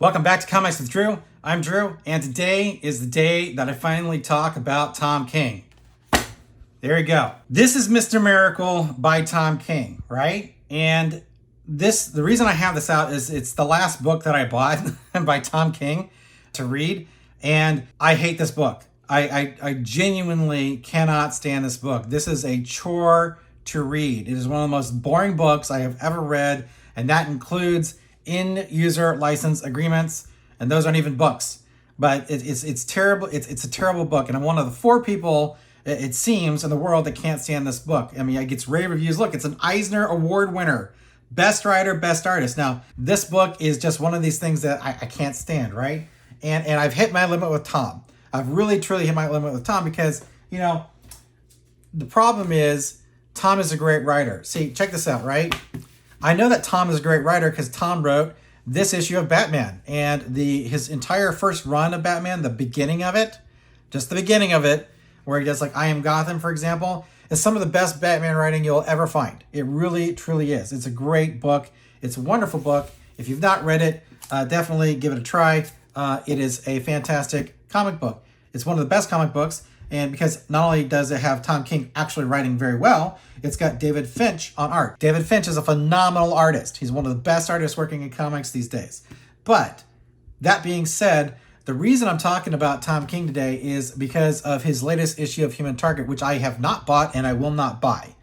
Welcome back to Comics with Drew. I'm Drew, and today is the day that I finally talk about Tom King. There you go. This is Mr. Miracle by Tom King, right? And the reason I have this out is it's the last book that I bought by Tom King to read, and I hate this book. I genuinely cannot stand this book. This is a chore to read. It is one of the most boring books I have ever read, and that includes in-user license agreements, and those aren't even books. But it's terrible. It's a terrible book, and I'm one of the 4 people, it seems, in the world that can't stand this book. I mean, it gets rave reviews. Look, it's an Eisner Award winner. Best writer, best artist. Now, this book is just one of these things that I can't stand, right? And I've hit my limit with Tom. I've really, truly hit my limit with Tom because, you know, the problem is Tom is a great writer. See, check this out, right? I know that Tom is a great writer because Tom wrote this issue of Batman, and his entire first run of Batman, the beginning of it, just the beginning of it, where he does like I Am Gotham, for example, is some of the best Batman writing you'll ever find. It really, truly is. It's a great book. It's a wonderful book. If you've not read it, definitely give it a try. It is a fantastic comic book. It's one of the best comic books, and because not only does it have Tom King actually writing very well, it's got David Finch on art. David Finch is a phenomenal artist. He's one of the best artists working in comics these days. But that being said, the reason I'm talking about Tom King today is because of his latest issue of Human Target, which I have not bought and I will not buy.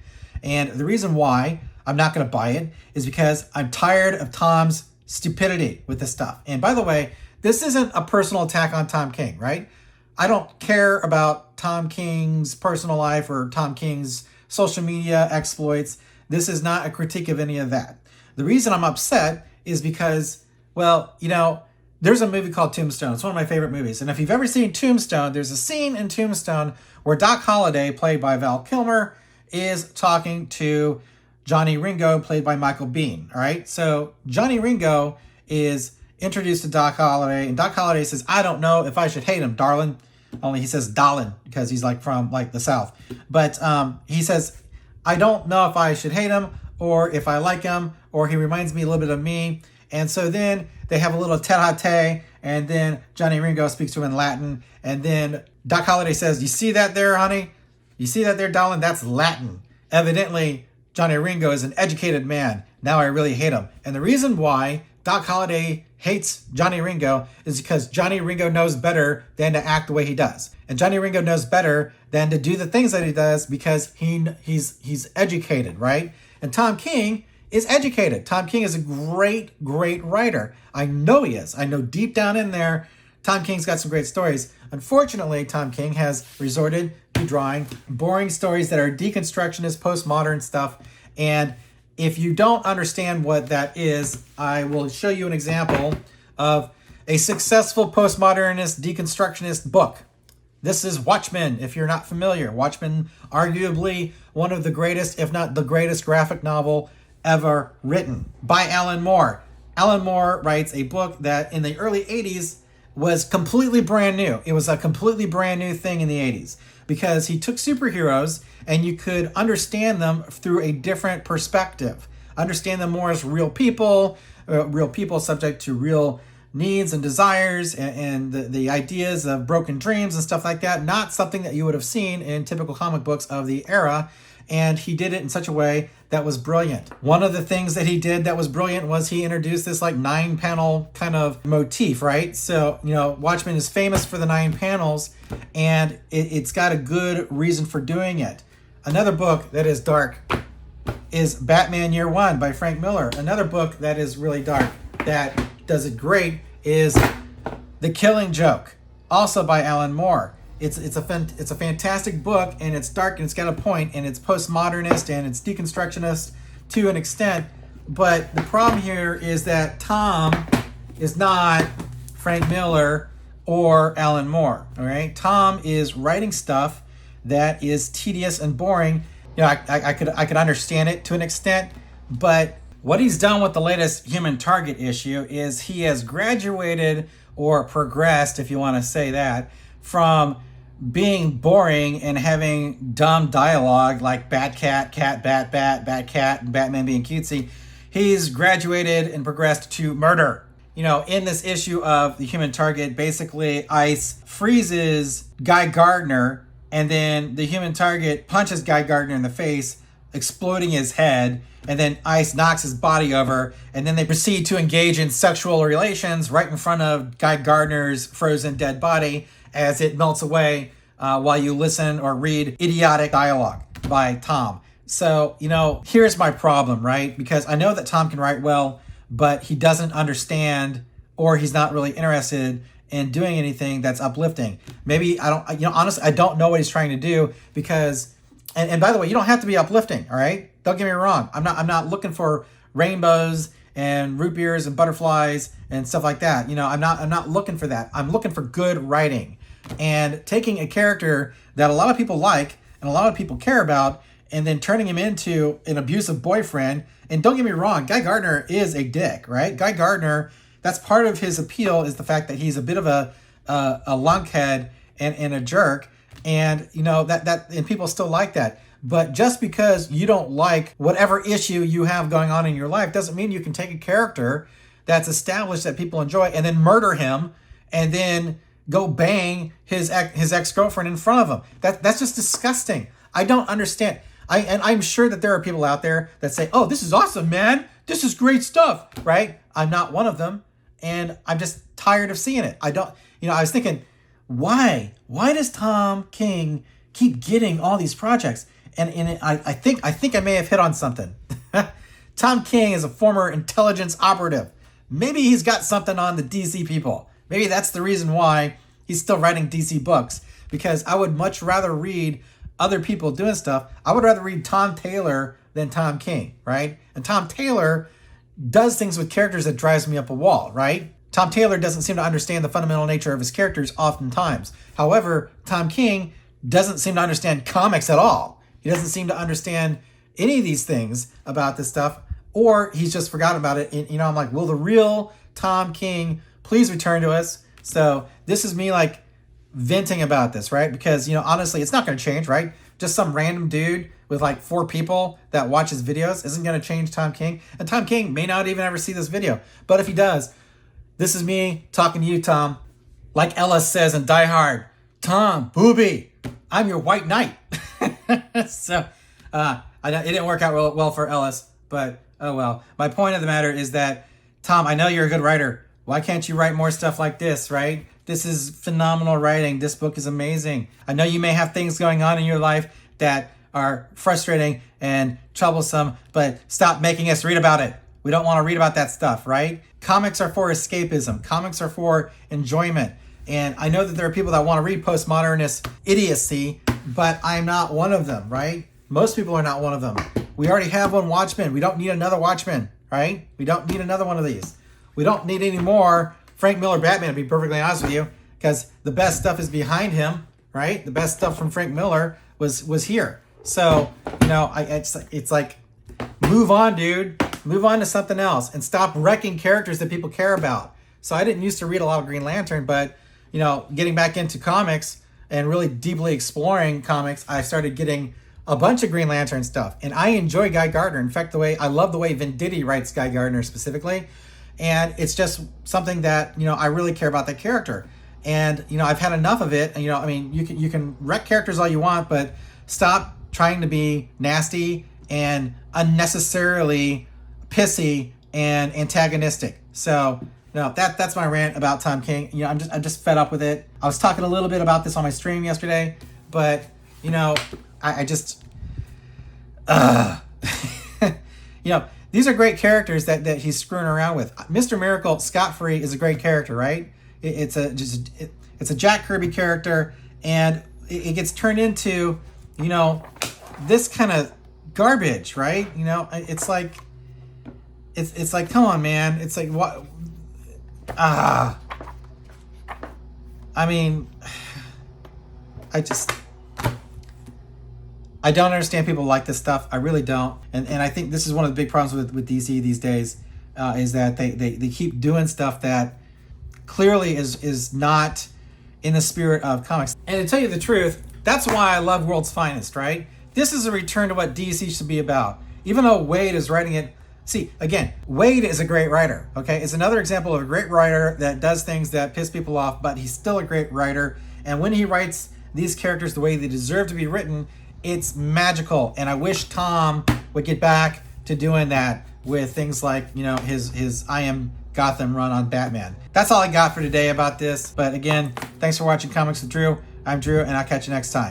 And the reason why I'm not going to buy it is because I'm tired of Tom's stupidity with this stuff. And by the way, this isn't a personal attack on Tom King, right? I don't care about Tom King's personal life or Tom King's social media exploits. This is not a critique of any of that. The reason I'm upset is because, well, you know, there's a movie called Tombstone. It's one of my favorite movies. And if you've ever seen Tombstone, there's a scene in Tombstone where Doc Holliday, played by Val Kilmer, is talking to Johnny Ringo, played by Michael Biehn. All right. So Johnny Ringo is introduced to Doc Holliday, and Doc Holliday says, "I don't know if I should hate him, darling." Only he says "darling" because he's like from like the South. But he says, "I don't know if I should hate him or if I like him, or he reminds me a little bit of me." And so then they have a little tete-a-tete, and then Johnny Ringo speaks to him in Latin, and then Doc Holliday says, "You see that there, honey? You see that there, darling? That's Latin." Evidently, Johnny Ringo is an educated man. Now I really hate him. And the reason why Doc Holliday hates Johnny Ringo is because Johnny Ringo knows better than to act the way he does. And Johnny Ringo knows better than to do the things that he does because he's educated, right? And Tom King is educated. Tom King is a great, great writer. I know he is. I know deep down in there, Tom King's got some great stories. Unfortunately, Tom King has resorted to drawing boring stories that are deconstructionist, postmodern stuff. And if you don't understand what that is, I will show you an example of a successful postmodernist, deconstructionist book. This is Watchmen, if you're not familiar. Watchmen, arguably one of the greatest, if not the greatest graphic novel ever written by Alan Moore. Alan Moore writes a book that in the early 80s was completely brand new. It was a completely brand new thing in the 80s because he took superheroes and you could understand them through a different perspective. Understand them more as real people subject to real needs and desires and the ideas of broken dreams and stuff like that. Not something that you would have seen in typical comic books of the era. And he did it in such a way that was brilliant. One of the things that he did that was brilliant was he introduced this like 9-panel kind of motif, right? So, you know, Watchmen is famous for the 9 panels, and it's got a good reason for doing it. Another book that is dark is Batman Year One by Frank Miller. Another book that is really dark that does it great is The Killing Joke, also by Alan Moore. It's a fantastic book, and it's dark, and it's got a point, and it's postmodernist, and it's deconstructionist to an extent. But the problem here is that Tom is not Frank Miller or Alan Moore. All right, Tom is writing stuff that is tedious and boring. You know, I could understand it to an extent, but what he's done with the latest Human Target issue is he has graduated or progressed, if you want to say that, from being boring and having dumb dialogue like bat, cat, bat, bat, cat, and Batman being cutesy. He's graduated and progressed to murder. in this issue of The Human Target, basically Ice freezes Guy Gardner, and then the Human Target punches Guy Gardner in the face, exploding his head, and then Ice knocks his body over, and then they proceed to engage in sexual relations right in front of Guy Gardner's frozen dead body as it melts away while you listen or read idiotic dialogue by Tom. So, here's my problem, right? Because I know that Tom can write well, but he doesn't understand, or he's not really interested in doing anything that's uplifting. Maybe honestly, I don't know what he's trying to do, because, and by the way, you don't have to be uplifting, all right? Don't get me wrong. I'm not looking for rainbows and root beers and butterflies and stuff like that. I'm not looking for that. I'm looking for good writing, and taking a character that a lot of people like and a lot of people care about, and then turning him into an abusive boyfriend. And don't get me wrong, Guy Gardner is a dick, right? Guy Gardner, that's part of his appeal, is the fact that he's a bit of a lunkhead and a jerk. And, and people still like that. But just because you don't like whatever issue you have going on in your life doesn't mean you can take a character that's established that people enjoy and then murder him and then go bang his ex-girlfriend in front of him. That's just disgusting. I don't understand. I'm sure that there are people out there that say, oh, this is awesome, man. This is great stuff, right? I'm not one of them, and I'm just tired of seeing it. I was thinking, why does Tom King keep getting all these projects? And I think I may have hit on something. Tom King is a former intelligence operative. Maybe he's got something on the DC people. Maybe that's the reason why he's still writing DC books, because I would much rather read other people doing stuff. I would rather read Tom Taylor than Tom King, right? And Tom Taylor does things with characters that drives me up a wall, right? Tom Taylor doesn't seem to understand the fundamental nature of his characters oftentimes. However, Tom King doesn't seem to understand comics at all. He doesn't seem to understand any of these things about this stuff, or he's just forgotten about it. And, I'm like, will the real Tom King please return to us? So this is me like venting about this, right? Because, honestly, it's not going to change, right? Just some random dude with like 4 people that watch his videos isn't going to change Tom King. And Tom King may not even ever see this video. But if he does, this is me talking to you, Tom. Like Ellis says in Die Hard, Tom, booby, I'm your white knight. So it didn't work out well for Ellis, but oh well. My point of the matter is that, Tom, I know you're a good writer. Why can't you write more stuff like this, right? This is phenomenal writing. This book is amazing. I know you may have things going on in your life that are frustrating and troublesome, but stop making us read about it. We don't want to read about that stuff, right? Comics are for escapism. Comics are for enjoyment. And I know that there are people that want to read postmodernist idiocy, but I'm not one of them, right? Most people are not one of them. We already have one Watchmen. We don't need another Watchmen, right? We don't need another one of these. We don't need any more Frank Miller Batman, to be perfectly honest with you, because the best stuff is behind him, right? The best stuff from Frank Miller was here. So, it's like, move on, dude. Move on to something else and stop wrecking characters that people care about. So I didn't used to read a lot of Green Lantern, but, getting back into comics and really deeply exploring comics, I started getting a bunch of Green Lantern stuff. And I enjoy Guy Gardner. In fact, I love the way Venditti writes Guy Gardner specifically. And it's just something that, I really care about that character. And, I've had enough of it. And, you can wreck characters all you want, but stop trying to be nasty and unnecessarily pissy and antagonistic. So, that's my rant about Tom King. I'm just fed up with it. I was talking a little bit about this on my stream yesterday, but, I just, these are great characters that he's screwing around with. Mr. Miracle, Scott-Free, is a great character, right? It's a Jack Kirby character, and it gets turned into, this kind of garbage, right? It's like, come on, man. It's like, what? I don't understand people like this stuff. I really don't. And I think this is one of the big problems with DC these days, is that they keep doing stuff that clearly is not in the spirit of comics. And to tell you the truth, that's why I love World's Finest, right? This is a return to what DC should be about. Even though Wade is writing it See, again, Wade is a great writer, okay? It's another example of a great writer that does things that piss people off, but he's still a great writer. And when he writes these characters the way they deserve to be written, it's magical. And I wish Tom would get back to doing that with things like, you know, his I Am Gotham run on Batman. That's all I got for today about this. But again, thanks for watching Comics with Drew. I'm Drew, and I'll catch you next time.